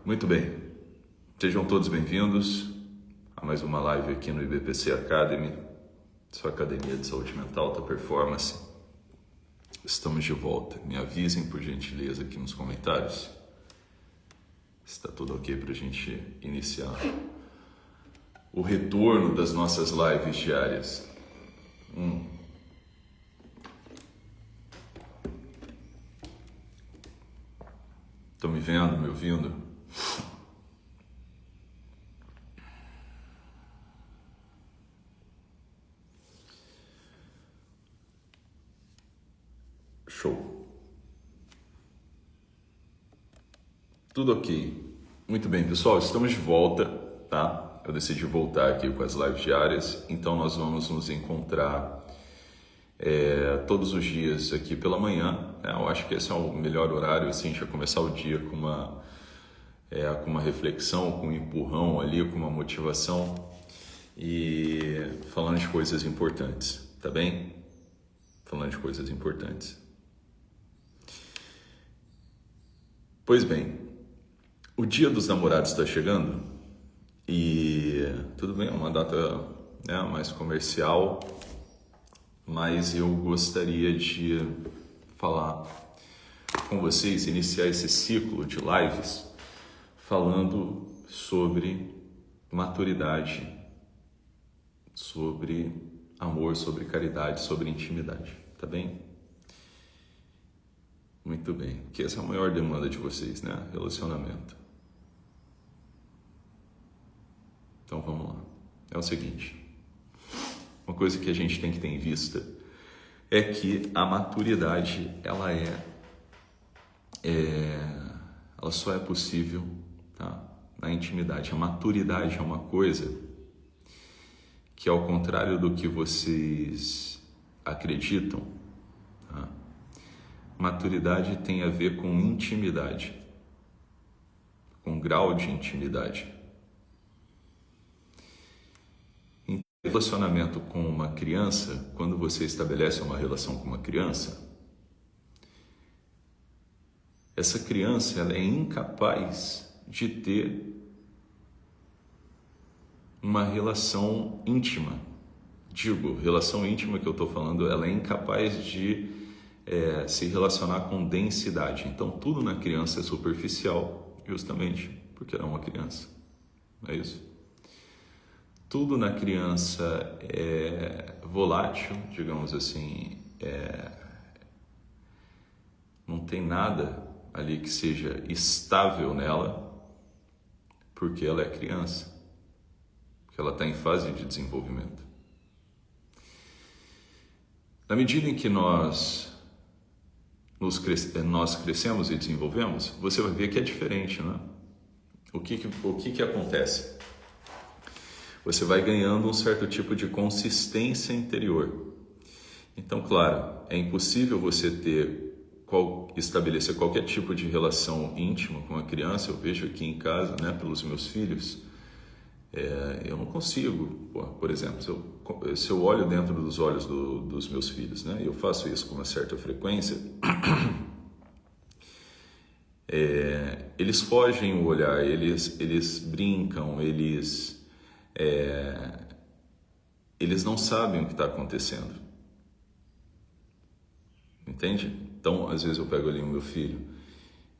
Muito bem, sejam todos bem-vindos a mais uma live aqui no IBPC Academy, sua Academia de Saúde Mental, Alta Performance. Estamos de volta. Me avisem, por gentileza, aqui nos comentários se está tudo ok para a gente iniciar o retorno das nossas lives diárias. Estão me vendo, me ouvindo? Show. Tudo ok. Muito bem, pessoal, estamos de volta, tá? Eu decidi voltar aqui com as lives diárias, então nós vamos nos encontrar todos os dias aqui pela manhã. Eu acho que esse é o melhor horário, assim, já começar o dia com uma reflexão, com um empurrão ali, com uma motivação e falando de coisas importantes, tá bem? Falando de coisas importantes. Pois bem, o Dia dos Namorados está chegando e tudo bem, é uma data mais comercial, mas eu gostaria de falar com vocês, iniciar esse ciclo de lives falando sobre maturidade, sobre amor, sobre caridade, sobre intimidade, tá bem? Muito bem, porque essa é a maior demanda de vocês, né? Relacionamento. Então vamos lá. É o seguinte, uma coisa que a gente tem que ter em vista é que a maturidade, ela só é possível, tá? Na intimidade. A maturidade é uma coisa que, ao contrário do que vocês acreditam, tá? Maturidade tem a ver com intimidade, com grau de intimidade. Em relacionamento com uma criança, quando você estabelece uma relação com uma criança, essa criança ela é incapaz de ter uma relação íntima. Digo, relação íntima que eu estou falando, ela é incapaz de se relacionar com densidade. Então, tudo na criança é superficial, justamente porque ela é uma criança. Não é isso? Tudo na criança é volátil, digamos assim. Não tem nada ali que seja estável nela, porque ela é criança, porque ela está em fase de desenvolvimento. Na medida em que nós crescemos e desenvolvemos, você vai ver que é diferente, né? O que acontece? Você vai ganhando um certo tipo de consistência interior. Então, claro, é impossível você estabelecer qualquer tipo de relação íntima com a criança. Eu vejo aqui em casa, né, pelos meus filhos, eu não consigo, por exemplo, se eu olho dentro dos olhos dos meus filhos, né, eu faço isso com uma certa frequência, eles fogem o olhar, eles brincam, eles não sabem o que está acontecendo, entende? Então, às vezes eu pego ali o meu filho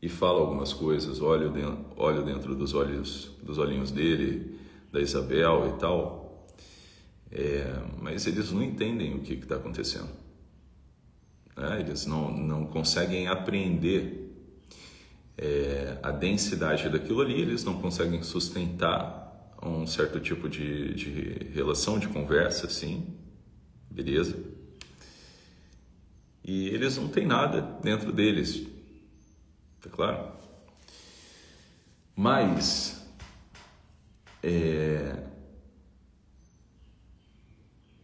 e falo algumas coisas, olho dentro dos olhinhos dele, da Isabel e tal, mas eles não entendem o que está acontecendo, né? Eles não conseguem apreender a densidade daquilo ali, eles não conseguem sustentar um certo tipo de relação, de conversa, assim, beleza? E eles não têm nada dentro deles, tá claro? Mas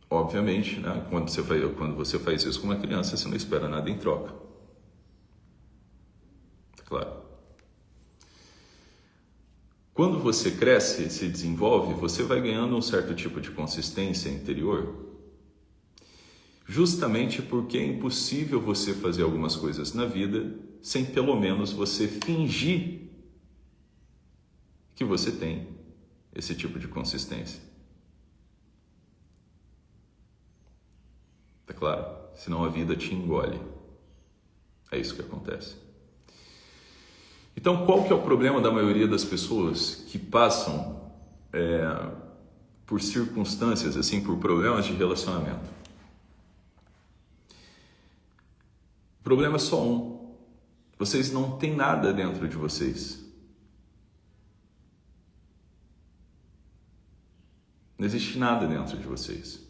obviamente, né, quando você faz isso com uma criança, você não espera nada em troca. Claro. Quando você cresce e se desenvolve, você vai ganhando um certo tipo de consistência interior, justamente porque é impossível você fazer algumas coisas na vida sem pelo menos você fingir que você tem esse tipo de consistência. Tá claro? Senão a vida te engole. É isso que acontece. Então, qual que é o problema da maioria das pessoas que passam por circunstâncias, assim, por problemas de relacionamento? O problema é só um. Vocês não têm nada dentro de vocês. Não existe nada dentro de vocês.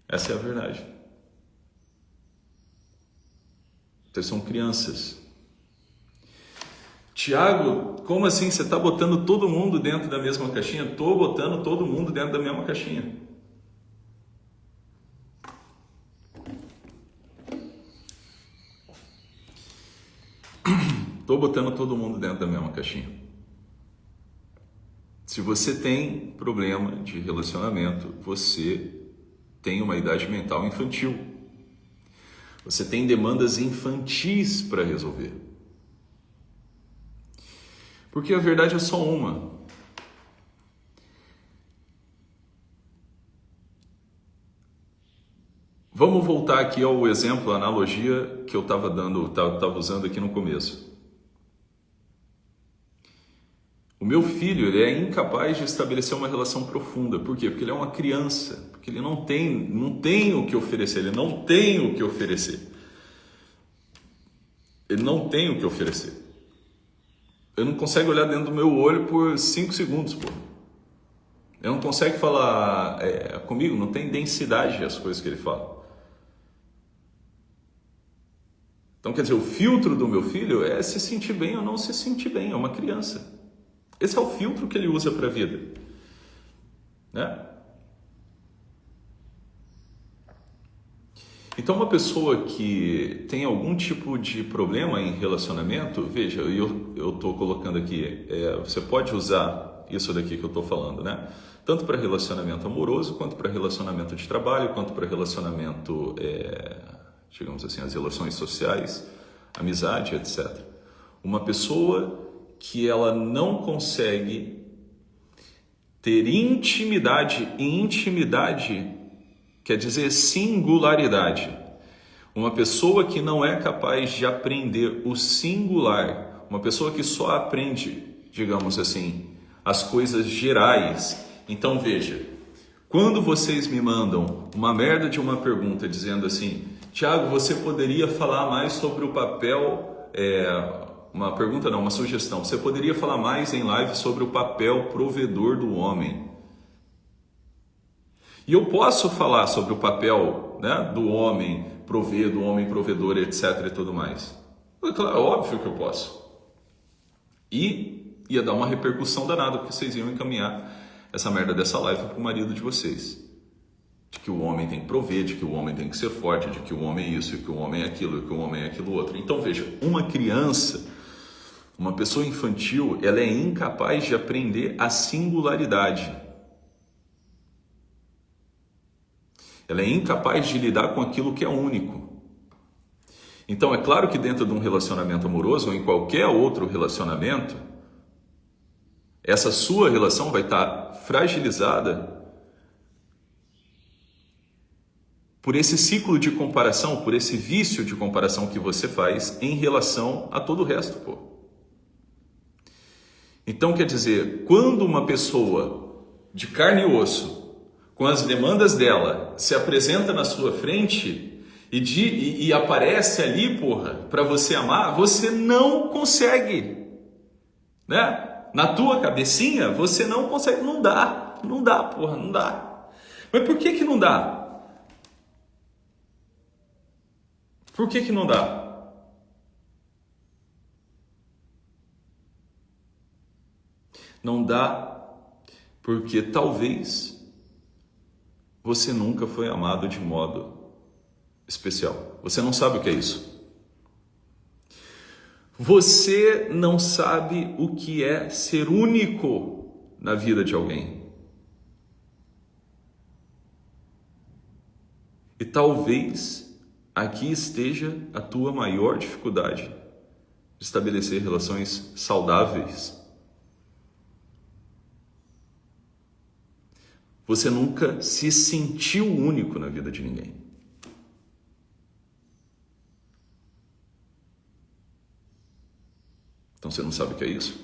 Essa é a verdade. Vocês são crianças. Tiago, como assim? Você está botando todo mundo dentro da mesma caixinha? Estou botando todo mundo dentro da mesma caixinha. Estou botando todo mundo dentro da mesma caixinha. Se você tem problema de relacionamento, você tem uma idade mental infantil. Você tem demandas infantis para resolver. Porque a verdade é só uma. Vamos voltar aqui ao exemplo, a analogia que eu estava usando aqui no começo. O meu filho, ele é incapaz de estabelecer uma relação profunda. Por quê? Porque ele é uma criança. Porque ele não tem o que oferecer. Ele não tem o que oferecer. Ele não tem o que oferecer. Ele não consegue olhar dentro do meu olho por 5 segundos, pô. Ele não consegue falar comigo, não tem densidade as coisas que ele fala. Então, quer dizer, o filtro do meu filho é se sentir bem ou não se sentir bem. É uma criança. Esse é o filtro que ele usa para a vida, né? Então, uma pessoa que tem algum tipo de problema em relacionamento, veja, eu estou colocando aqui, você pode usar isso daqui que eu estou falando, né? Tanto para relacionamento amoroso, quanto para relacionamento de trabalho, quanto para relacionamento, digamos assim, as relações sociais, amizade, etc. Uma pessoa que ela não consegue ter intimidade, e intimidade quer dizer singularidade. Uma pessoa que não é capaz de aprender o singular, uma pessoa que só aprende, digamos assim, as coisas gerais. Então veja, quando vocês me mandam uma merda de uma pergunta dizendo assim, Tiago, você poderia falar mais sobre o papel... Uma pergunta não, uma sugestão. Você poderia falar mais em live sobre o papel provedor do homem? E eu posso falar sobre o papel, né, do homem prover, do homem provedor, etc. e tudo mais. Claro, óbvio que eu posso. E ia dar uma repercussão danada, porque vocês iam encaminhar essa merda dessa live para o marido de vocês. De que o homem tem que prover, de que o homem tem que ser forte, de que o homem é isso, de que o homem é aquilo, de que o homem é aquilo outro. Então veja, uma criança... Uma pessoa infantil, ela é incapaz de aprender a singularidade. Ela é incapaz de lidar com aquilo que é único. Então, é claro que dentro de um relacionamento amoroso ou em qualquer outro relacionamento, essa sua relação vai estar fragilizada por esse ciclo de comparação, por esse vício de comparação que você faz em relação a todo o resto, pô. Então, quer dizer, quando uma pessoa de carne e osso, com as demandas dela, se apresenta na sua frente e aparece ali, porra, para você amar, você não consegue, né? Na tua cabecinha, você não consegue, não dá, porra, não dá. Mas por que não dá? Por que não dá? Não dá porque talvez você nunca foi amado de modo especial. Você não sabe o que é isso. Você não sabe o que é ser único na vida de alguém. E talvez aqui esteja a tua maior dificuldade de estabelecer relações saudáveis. Você nunca se sentiu único na vida de ninguém. Então você não sabe o que é isso?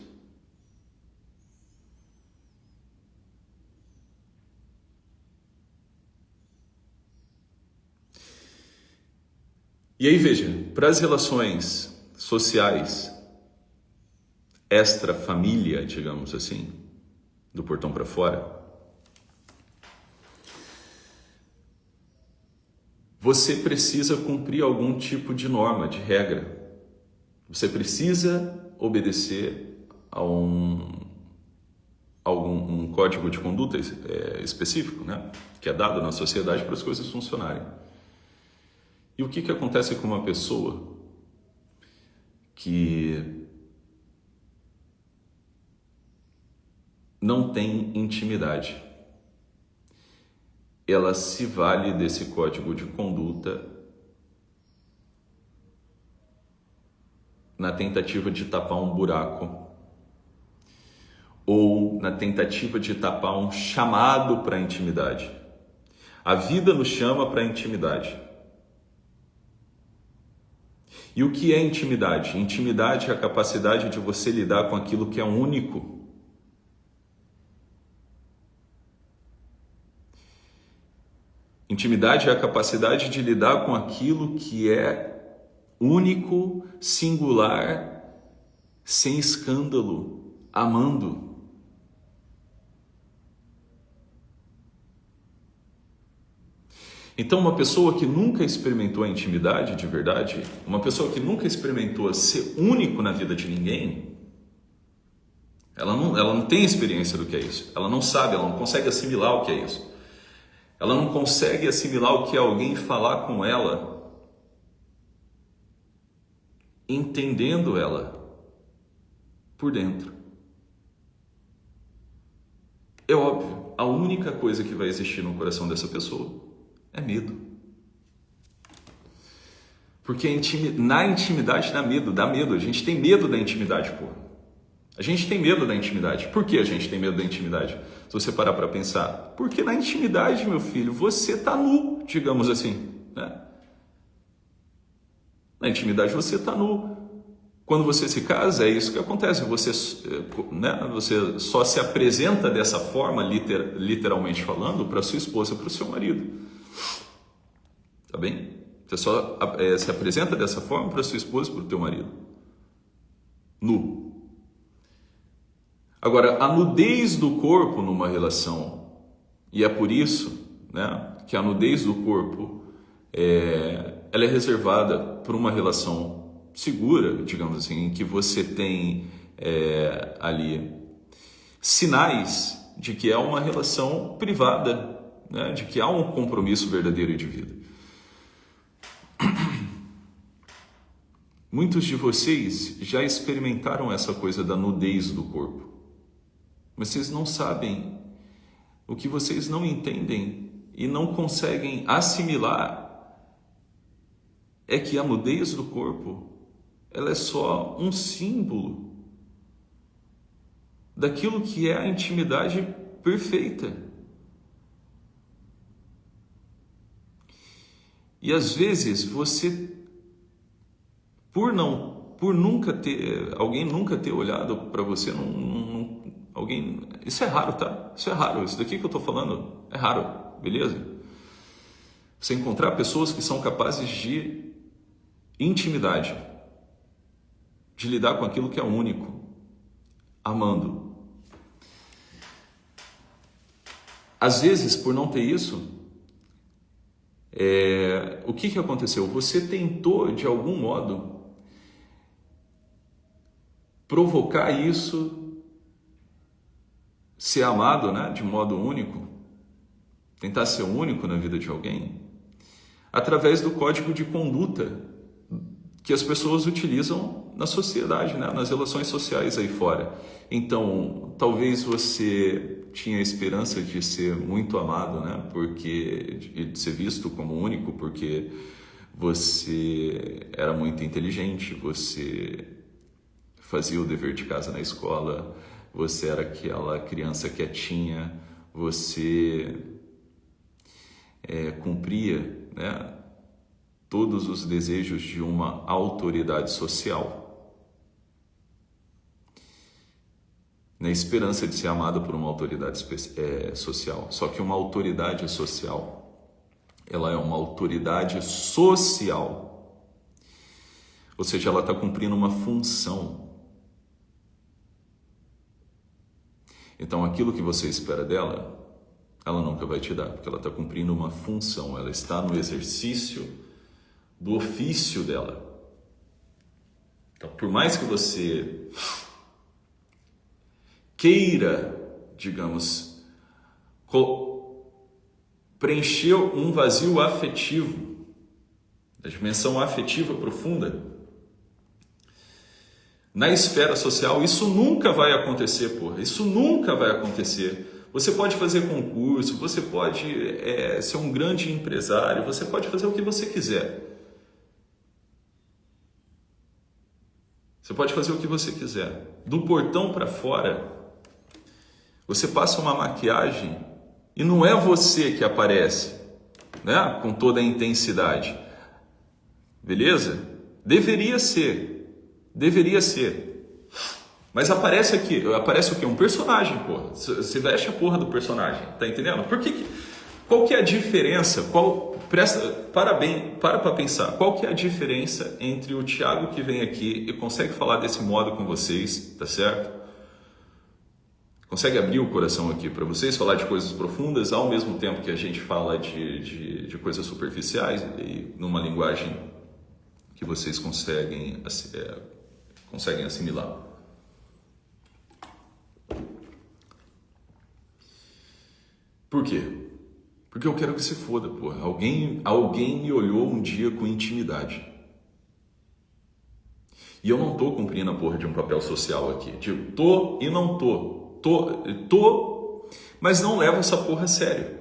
E aí veja, para as relações sociais, extra-família, digamos assim, do portão para fora, você precisa cumprir algum tipo de norma, de regra. Você precisa obedecer a um código de conduta específico, né? Que é dado na sociedade para as coisas funcionarem. E o que acontece com uma pessoa que não tem intimidade? Ela se vale desse código de conduta na tentativa de tapar um buraco ou na tentativa de tapar um chamado para a intimidade. A vida nos chama para a intimidade. E o que é intimidade? Intimidade é a capacidade de você lidar com aquilo que é único. Intimidade é a capacidade de lidar com aquilo que é único, singular, sem escândalo, amando. Então, uma pessoa que nunca experimentou a intimidade de verdade, uma pessoa que nunca experimentou ser único na vida de ninguém, ela não tem experiência do que é isso. Ela não sabe, ela não consegue assimilar o que é isso. Ela não consegue assimilar o que é alguém falar com ela, entendendo ela por dentro. É óbvio, a única coisa que vai existir no coração dessa pessoa é medo. Porque na intimidade dá medo. A gente tem medo da intimidade, pô. A gente tem medo da intimidade. Por que a gente tem medo da intimidade? Se você parar para pensar. Porque na intimidade, meu filho, você tá nu, digamos assim, né? Na intimidade você tá nu. Quando você se casa, é isso que acontece. Você só se apresenta dessa forma, literalmente falando, para sua esposa, para o seu marido. Tá bem? Você só se apresenta dessa forma para sua esposa e para o teu marido. Nu. Agora, a nudez do corpo numa relação, e é por isso, né, que a nudez do corpo ela é reservada por uma relação segura, digamos assim, em que você tem ali sinais de que é uma relação privada, né, de que há um compromisso verdadeiro de vida. Muitos de vocês já experimentaram essa coisa da nudez do corpo. Mas vocês não sabem, o que vocês não entendem e não conseguem assimilar é que a nudez do corpo, ela é só um símbolo daquilo que é a intimidade perfeita. E às vezes você, alguém nunca ter olhado para você, isso é raro, tá? Isso é raro, isso daqui que eu estou falando é raro, beleza? Você encontrar pessoas que são capazes de intimidade, de lidar com aquilo que é único, amando. Às vezes, por não ter isso, o que aconteceu? Você tentou, de algum modo, provocar isso, ser amado, né, de modo único, tentar ser único na vida de alguém, através do código de conduta que as pessoas utilizam na sociedade, né, nas relações sociais aí fora. Então, talvez você tinha a esperança de ser muito amado, né, de ser visto como único, porque você era muito inteligente, você fazia o dever de casa na escola, você era aquela criança quietinha, você cumpria, né, todos os desejos de uma autoridade social, na esperança de ser amado por uma autoridade social. Só que uma autoridade social, ela é uma autoridade social, ou seja, ela está cumprindo uma função. Então, aquilo que você espera dela, ela nunca vai te dar, porque ela está cumprindo uma função, ela está no exercício do ofício dela. Então, por mais que você queira, digamos, preencher um vazio afetivo, da dimensão afetiva profunda, na esfera social, isso nunca vai acontecer, porra. Isso nunca vai acontecer. Você pode fazer concurso, você pode ser um grande empresário, você pode fazer o que você quiser. Você pode fazer o que você quiser. Do portão para fora, você passa uma maquiagem e não é você que aparece, né, com toda a intensidade. Beleza? Deveria ser. Mas aparece aqui, aparece o quê? Um personagem, porra. Você veste a porra do personagem, tá entendendo? Qual que é a diferença? Para pensar. Qual que é a diferença entre o Thiago que vem aqui e consegue falar desse modo com vocês, tá certo? Consegue abrir o coração aqui para vocês, falar de coisas profundas, ao mesmo tempo que a gente fala de coisas superficiais e numa linguagem que vocês conseguem assimilar. Por quê? Porque eu quero que se foda, porra. Alguém me olhou um dia com intimidade. E eu não tô cumprindo a porra de um papel social aqui. Tipo, tô e não tô. Tô, mas não levo essa porra a sério.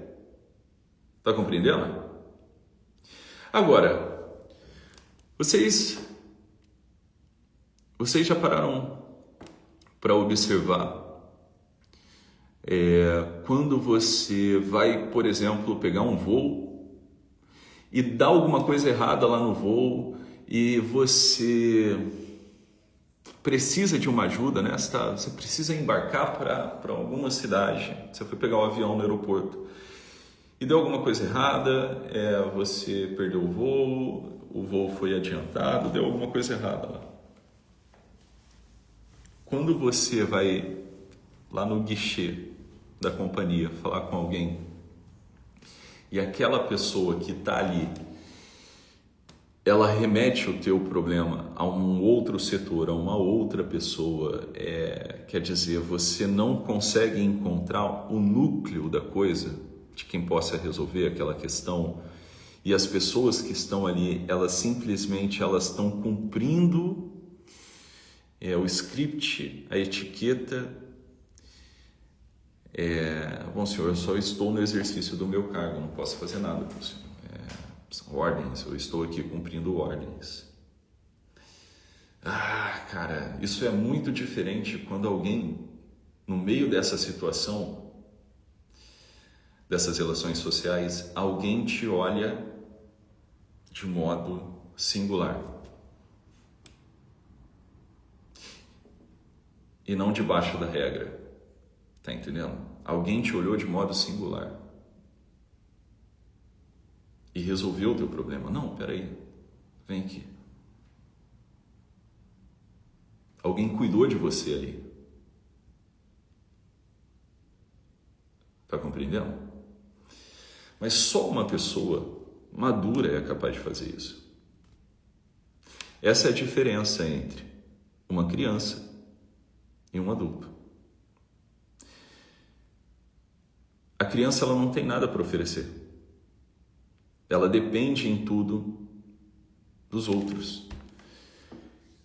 Tá compreendendo? Agora, vocês já pararam para observar quando você vai, por exemplo, pegar um voo e dá alguma coisa errada lá no voo e você precisa de uma ajuda, né? Você precisa embarcar para alguma cidade, você foi pegar o avião no aeroporto e deu alguma coisa errada, você perdeu o voo foi adiantado, deu alguma coisa errada lá. Quando você vai lá no guichê da companhia falar com alguém e aquela pessoa que está ali, ela remete o teu problema a um outro setor, a uma outra pessoa, quer dizer, você não consegue encontrar o núcleo da coisa, de quem possa resolver aquela questão, e as pessoas que estão ali, elas simplesmente estão cumprindo o script, a etiqueta. Bom, senhor, eu só estou no exercício do meu cargo, não posso fazer nada para o senhor. São ordens, eu estou aqui cumprindo ordens. Cara, isso é muito diferente quando alguém, no meio dessa situação, dessas relações sociais, alguém te olha de modo singular. E não debaixo da regra. Tá entendendo? Alguém te olhou de modo singular. E resolveu o teu problema. Não, peraí. Vem aqui. Alguém cuidou de você ali. Tá compreendendo? Mas só uma pessoa madura é capaz de fazer isso. Essa é a diferença entre uma criança e um adulto. A criança, ela não tem nada para oferecer. Ela depende em tudo dos outros.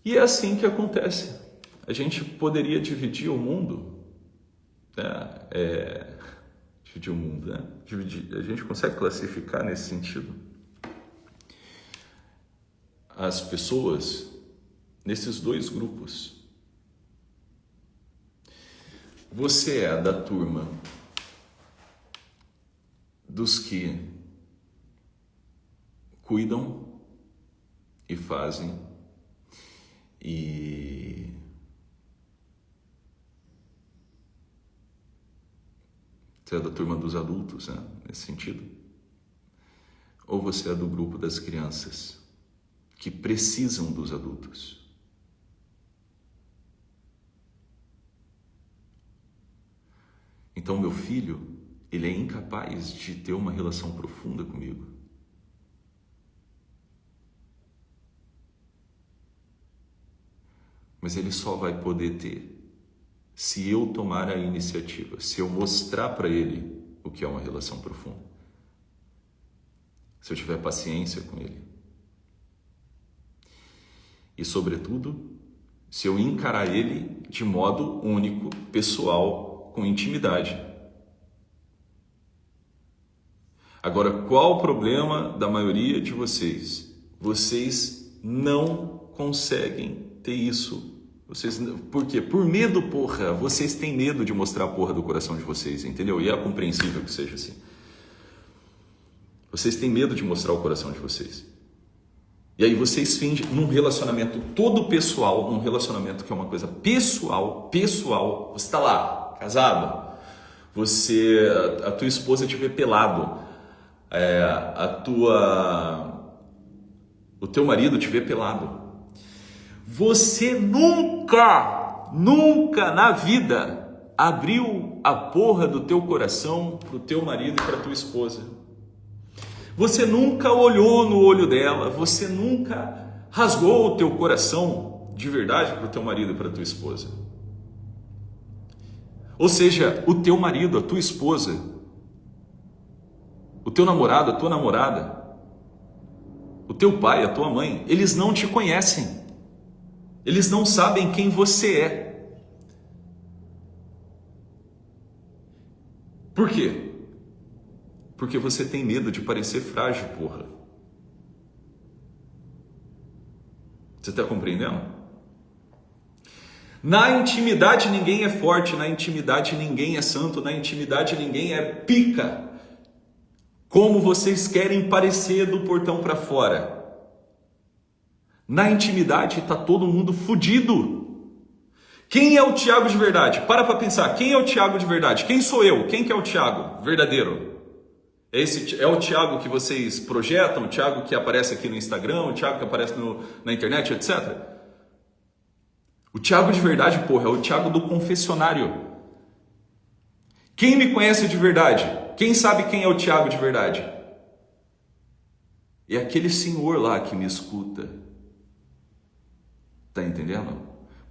E é assim que acontece. A gente poderia dividir o mundo, né? Dividir o mundo, né? A gente consegue classificar nesse sentido as pessoas nesses dois grupos. você é da turma dos que cuidam e fazem e você é da turma dos adultos, né? Nesse sentido? Ou você é do grupo das crianças que precisam dos adultos? Então, meu filho, ele é incapaz de ter uma relação profunda comigo. Mas ele só vai poder ter se eu tomar a iniciativa, se eu mostrar para ele o que é uma relação profunda. Se eu tiver paciência com ele. E, sobretudo, se eu encarar ele de modo único, pessoal, com intimidade. Agora, qual o problema da maioria de vocês? Vocês não conseguem ter isso. Por quê? Por medo, porra. Vocês têm medo de mostrar a porra do coração de vocês, entendeu? E é compreensível que seja assim. Vocês têm medo de mostrar o coração de vocês. E aí vocês fingem, num relacionamento todo pessoal, num relacionamento que é uma coisa pessoal, você está lá, casado, a tua esposa te vê pelado, o teu marido te vê pelado. Você nunca na vida abriu a porra do teu coração pro teu marido e pra tua esposa. Você nunca olhou no olho dela, você nunca rasgou o teu coração de verdade pro teu marido e pra tua esposa. Ou seja, o teu marido, a tua esposa, o teu namorado, a tua namorada, o teu pai, a tua mãe, eles não te conhecem. Eles não sabem quem você é. Por quê? Porque você tem medo de parecer frágil, porra. Você está compreendendo? Na intimidade ninguém é forte, na intimidade ninguém é santo, na intimidade ninguém é pica. Como vocês querem parecer do portão para fora. Na intimidade está todo mundo fudido. Quem é o Tiago de verdade? Para pensar, quem é o Tiago de verdade? Quem sou eu? Quem que é o Tiago verdadeiro? Esse é o Tiago que vocês projetam, o Tiago que aparece aqui no Instagram, o Tiago que aparece na internet, etc. O Tiago de verdade, porra, é o Tiago do confessionário. Quem me conhece de verdade? Quem sabe quem é o Tiago de verdade? É aquele senhor lá que me escuta. Tá entendendo?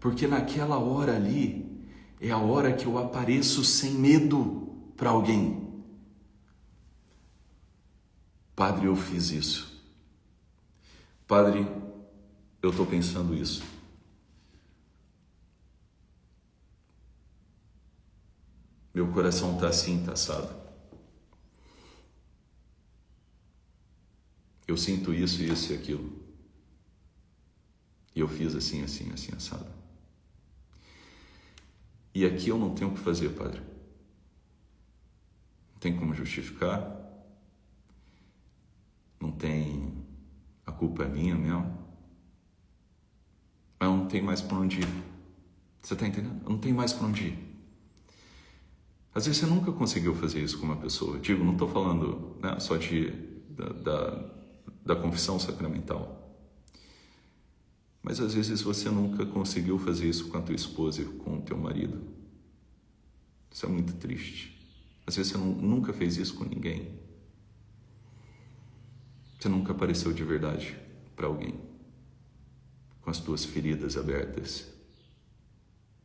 Porque naquela hora ali é a hora que eu apareço sem medo para alguém. Padre, eu fiz isso. Padre, eu estou pensando isso. Meu coração está assim, está assado. Eu sinto isso, isso e aquilo. E eu fiz assim, assim, assim, assado. E aqui eu não tenho o que fazer, Padre. Não tem como justificar. Não tem... A culpa é minha mesmo. Mas eu não tenho mais para onde ir. Você está entendendo? Eu não tenho mais para onde ir. Às vezes você nunca conseguiu fazer isso com uma pessoa. Digo, não estou falando, né, só da confissão sacramental. Mas às vezes você nunca conseguiu fazer isso com a tua esposa e com o teu marido. Isso é muito triste. Às vezes você nunca fez isso com ninguém. Você nunca apareceu de verdade para alguém, com as tuas feridas abertas,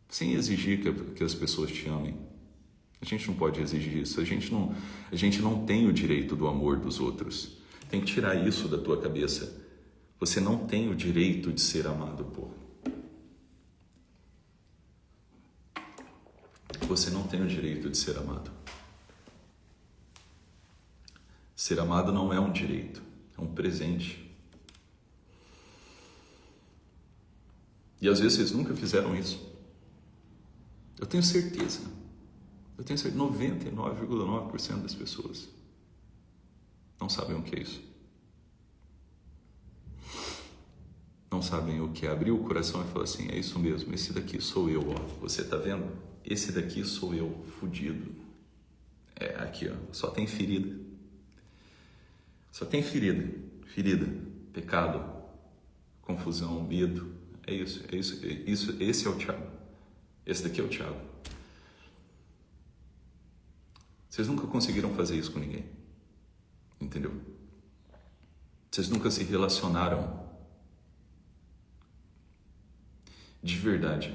sem exigir que as pessoas te amem. A gente não pode exigir isso. A gente não tem o direito do amor dos outros. Tem que tirar isso da tua cabeça. Você não tem o direito de ser amado, pô. Você não tem o direito de ser amado. Ser amado não é um direito, é um presente. E às vezes vocês nunca fizeram isso. Eu tenho certeza. Eu tenho certeza, 99,9% das pessoas não sabem o que é isso. Não sabem o que é abrir o coração e falar assim, é isso mesmo, esse daqui sou eu, ó. Você tá vendo? Esse daqui sou eu, fudido. É, aqui, ó, só tem ferida. Só tem ferida. Ferida, pecado, confusão, medo. É isso, esse é o Thiago. Esse daqui é o Thiago. Vocês nunca conseguiram fazer isso com ninguém. Entendeu? Vocês nunca se relacionaram de verdade.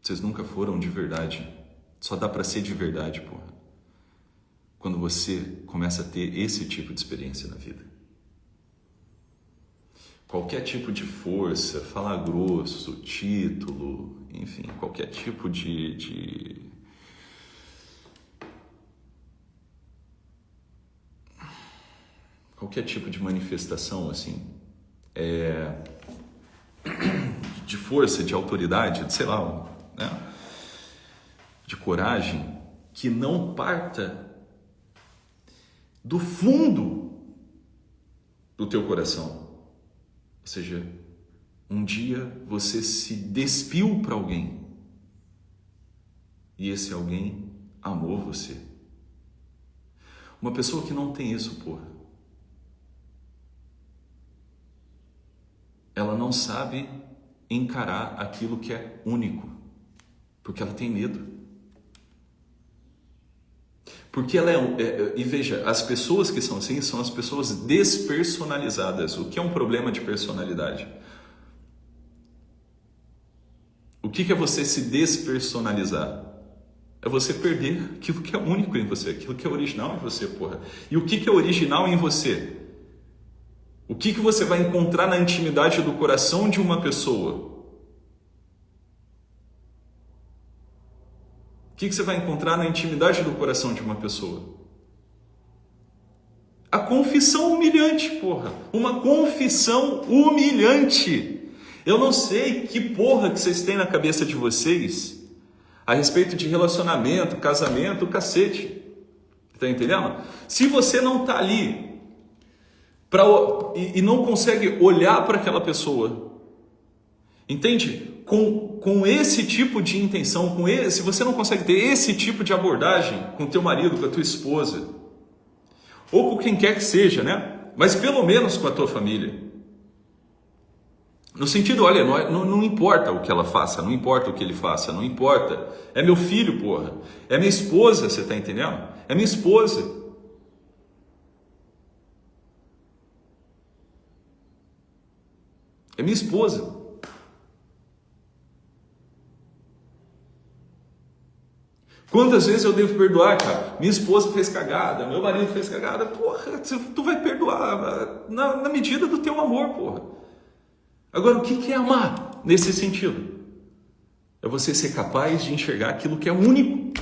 Vocês nunca foram de verdade. Só dá pra ser de verdade, porra, quando você começa a ter esse tipo de experiência na vida. Qualquer tipo de força, falar grosso, título, enfim, qualquer tipo qualquer tipo de manifestação, assim, de força, de autoridade, de, sei lá, né, de coragem, que não parta do fundo do teu coração. Ou seja, um dia você se despiu para alguém e esse alguém amou você. Uma pessoa que não tem isso, porra, ela não sabe encarar aquilo que é único, porque ela tem medo. Porque ela e veja, as pessoas que são assim são as pessoas despersonalizadas. O que é um problema de personalidade? O que é você se despersonalizar? É você perder aquilo que é único em você, aquilo que é original em você, porra. E o que é original em você? O que você vai encontrar na intimidade do coração de uma pessoa? O que você vai encontrar na intimidade do coração de uma pessoa? A confissão humilhante, porra. Uma confissão humilhante. Eu não sei que porra que vocês têm na cabeça de vocês a respeito de relacionamento, casamento, cacete. Tá entendendo? Se você não tá ali e não consegue olhar para aquela pessoa, entende? Com esse tipo de intenção, se você não consegue ter esse tipo de abordagem com teu marido, com a tua esposa, ou com quem quer que seja, né? Mas pelo menos com a tua família. No sentido, olha, não importa o que ela faça, não importa o que ele faça, não importa. É meu filho, porra. É minha esposa, você tá entendendo? É minha esposa. É minha esposa. Quantas vezes eu devo perdoar, cara? Minha esposa fez cagada, meu marido fez cagada. Porra, tu vai perdoar na medida do teu amor, porra. Agora, o que é amar nesse sentido? É você ser capaz de enxergar aquilo que é único.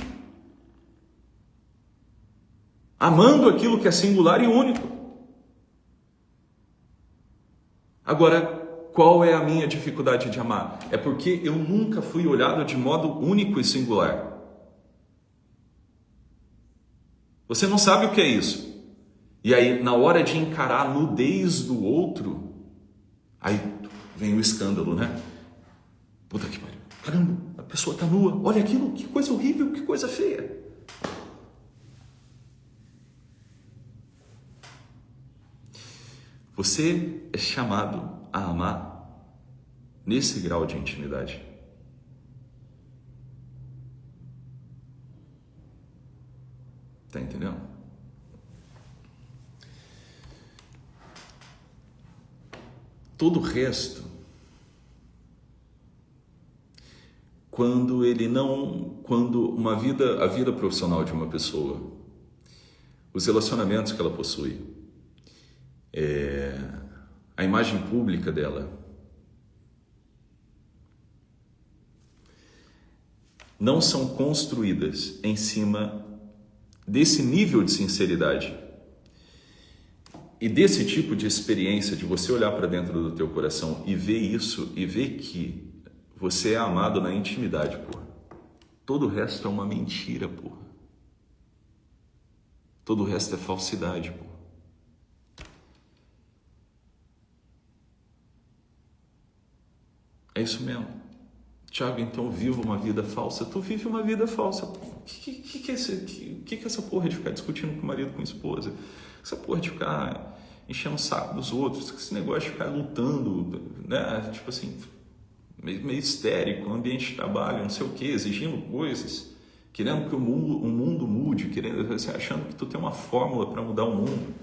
Amando aquilo que é singular e único. Agora, qual é a minha dificuldade de amar? É porque eu nunca fui olhado de modo único e singular. Você não sabe o que é isso. E aí, na hora de encarar a nudez do outro, aí vem o escândalo, né? Puta que pariu. Caramba, a pessoa tá nua. Olha aquilo, que coisa horrível, que coisa feia. Você é chamado a amar nesse grau de intimidade. Tá entendendo? Todo o resto, quando a vida profissional de uma pessoa, os relacionamentos que ela possui, a imagem pública dela, não são construídas em cima desse nível de sinceridade e desse tipo de experiência de você olhar para dentro do teu coração e ver isso e ver que você é amado na intimidade, porra. Todo o resto é uma mentira, porra. Todo o resto é falsidade, pô. É isso mesmo. Tiago, então viva uma vida falsa. Tu vive uma vida falsa. O que é essa porra de ficar discutindo com o marido, com a esposa? Essa porra de ficar enchendo o saco dos outros? Esse negócio de ficar lutando, né? Tipo assim, meio histérico, ambiente de trabalho, não sei o quê, exigindo coisas, querendo que o mundo mude, achando que tu tem uma fórmula para mudar o mundo,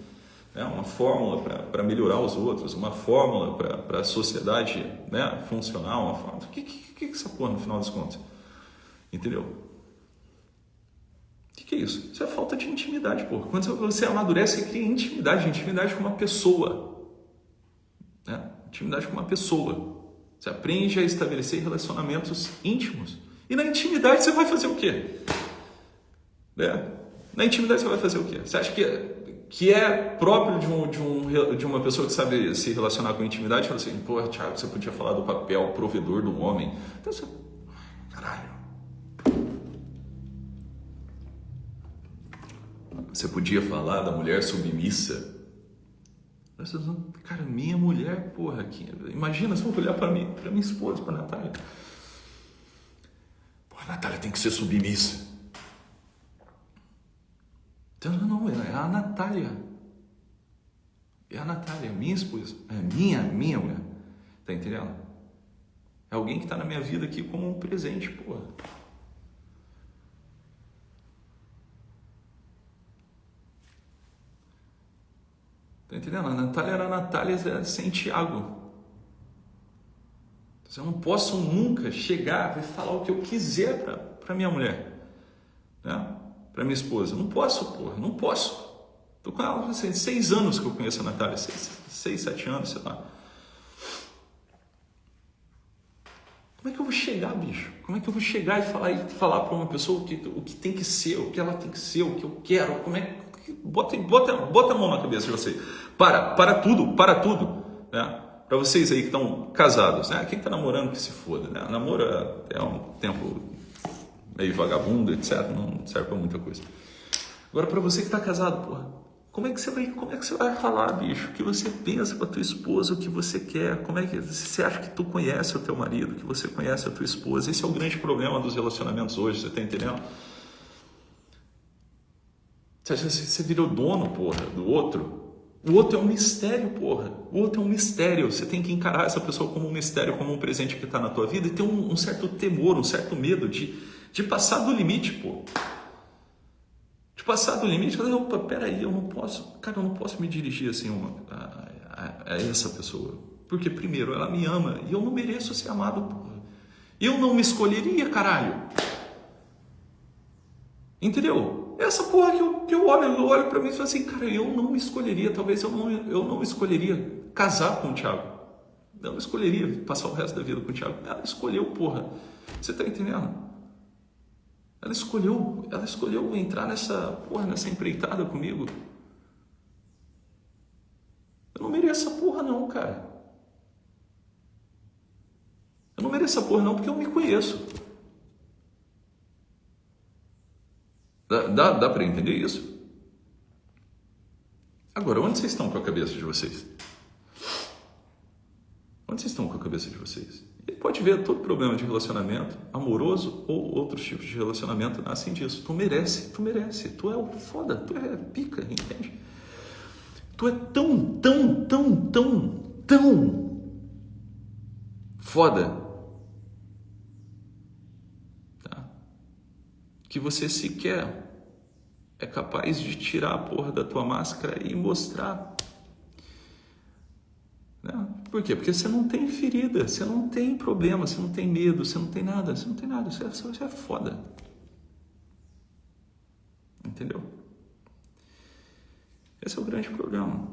né? Uma fórmula para melhorar os outros, uma fórmula para a sociedade, né, funcionar, uma fórmula. O que é essa porra no final das contas? Entendeu? O que é isso? Isso é falta de intimidade, porra. Quando você amadurece, você cria intimidade com uma pessoa. Né? Intimidade com uma pessoa. Você aprende a estabelecer relacionamentos íntimos. E na intimidade você vai fazer o quê? Né? Na intimidade você vai fazer o quê? Você acha que é próprio de uma pessoa que sabe se relacionar com intimidade? Fala assim, pô, Thiago, você podia falar do papel provedor do homem. Então você... Caralho. Você podia falar da mulher submissa. Cara, minha mulher, porra, imagina se eu olhar para minha esposa, para Natália. Porra, a Natália tem que ser submissa. Então, não, é a Natália. É a Natália, minha esposa. É minha mulher. Tá entendendo? É alguém que tá na minha vida aqui como um presente, porra. Tá entendendo? A Natália era a Natália sem Tiago. Eu não posso nunca chegar e falar o que eu quiser para minha mulher, né? Para minha esposa. Não posso, porra, não posso. Tô com ela, assim, 6 anos que eu conheço a Natália, 6, 7 anos, sei lá. Como é que eu vou chegar, bicho? Como é que eu vou chegar e falar para uma pessoa o que tem que ser, o que ela tem que ser, o que eu quero? Como é que... Bota a mão na cabeça de você. Para tudo, né? Para vocês aí que estão casados, né? Quem está namorando que se foda, né? Namoro é um tempo meio vagabundo, etc. Não serve para muita coisa. Agora, para você que está casado, porra, como é que você vai falar, bicho? O que você pensa para tua esposa, o que você quer? Como é que você acha que tu conhece o teu marido, que você conhece a tua esposa? Esse é o grande problema dos relacionamentos hoje, você está entendendo? Você virou dono, porra, do outro. O outro é um mistério, porra. O outro é um mistério. Você tem que encarar essa pessoa como um mistério, como um presente que está na tua vida e ter um certo temor, um certo medo de passar do limite, pô. De passar do limite, falar, opa, peraí, eu não posso me dirigir assim a essa pessoa. Porque, primeiro, ela me ama e eu não mereço ser amado, porra. Eu não me escolheria, caralho. Entendeu? Essa porra que eu olho pra mim e falo assim, cara, eu não escolheria, talvez eu não escolheria casar com o Thiago. Eu não escolheria passar o resto da vida com o Thiago. Ela escolheu, porra. Você tá entendendo? Ela escolheu entrar nessa empreitada comigo. Eu não mereço essa porra não, cara. Eu não mereço essa porra não porque eu me conheço. Dá para entender isso? Agora, onde vocês estão com a cabeça de vocês? Onde vocês estão com a cabeça de vocês? E pode ver todo problema de relacionamento, amoroso ou outros tipos de relacionamento, nascem disso. Tu merece. Tu é o foda, tu é pica, entende? Tu é tão foda, tá? Que você sequer é capaz de tirar a porra da tua máscara e mostrar. Né? Por quê? Porque você não tem ferida, você não tem problema, você não tem medo, você não tem nada, você é foda. Entendeu? Esse é o grande problema.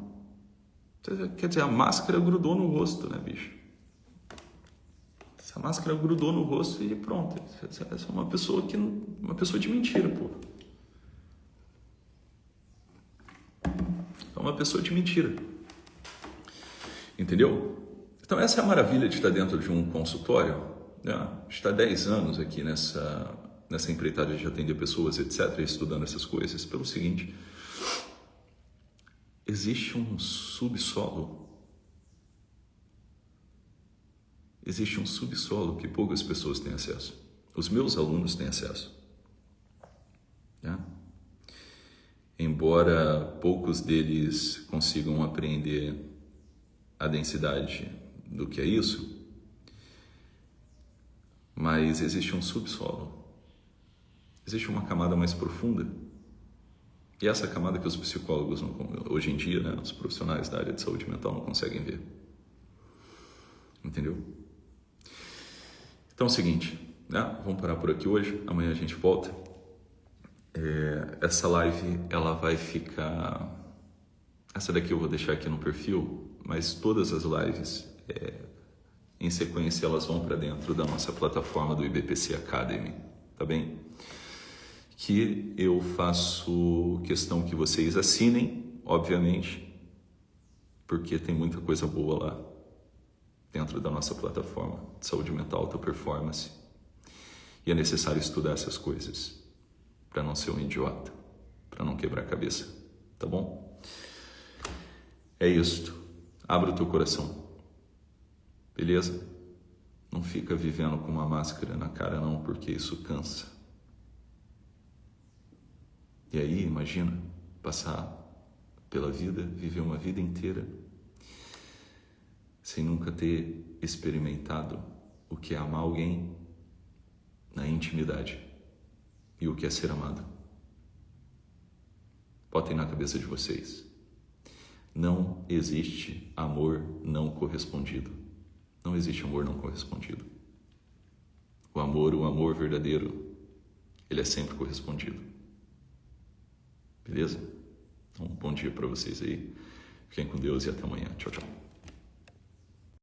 Quer dizer, a máscara grudou no rosto, né, bicho? Essa máscara grudou no rosto e pronto. Você é uma pessoa de mentira, pô. É uma pessoa de mentira. Entendeu? Então essa é a maravilha de estar dentro de um consultório, né? Estar 10 anos aqui nessa empreitada de atender pessoas, etc., estudando essas coisas, pelo seguinte: Existe um subsolo. Existe um subsolo que poucas pessoas têm acesso. Os meus alunos têm acesso. Né? Embora poucos deles consigam apreender a densidade do que é isso, mas existe um subsolo. Existe uma camada mais profunda. E essa camada que os psicólogos, hoje em dia, né, os profissionais da área de saúde mental não conseguem ver. Entendeu? Então é o seguinte, né? Vamos parar por aqui hoje, amanhã a gente volta. Essa live, ela vai ficar... Essa daqui eu vou deixar aqui no perfil, mas todas as lives, em sequência, elas vão para dentro da nossa plataforma do IBPC Academy, tá bem? Que eu faço questão que vocês assinem, obviamente, porque tem muita coisa boa lá dentro da nossa plataforma de saúde mental, alta performance, e é necessário estudar essas coisas para não ser um idiota, para não quebrar a cabeça, tá bom? É isto. Abra o teu coração, beleza? Não fica vivendo com uma máscara na cara não, porque isso cansa. E aí, imagina, passar pela vida, viver uma vida inteira, sem nunca ter experimentado o que é amar alguém na intimidade e o que é ser amado. Botem na cabeça de vocês. Não existe amor não correspondido. Não existe amor não correspondido. O amor verdadeiro, ele é sempre correspondido. Beleza? Então, bom dia para vocês aí. Fiquem com Deus e até amanhã. Tchau, tchau.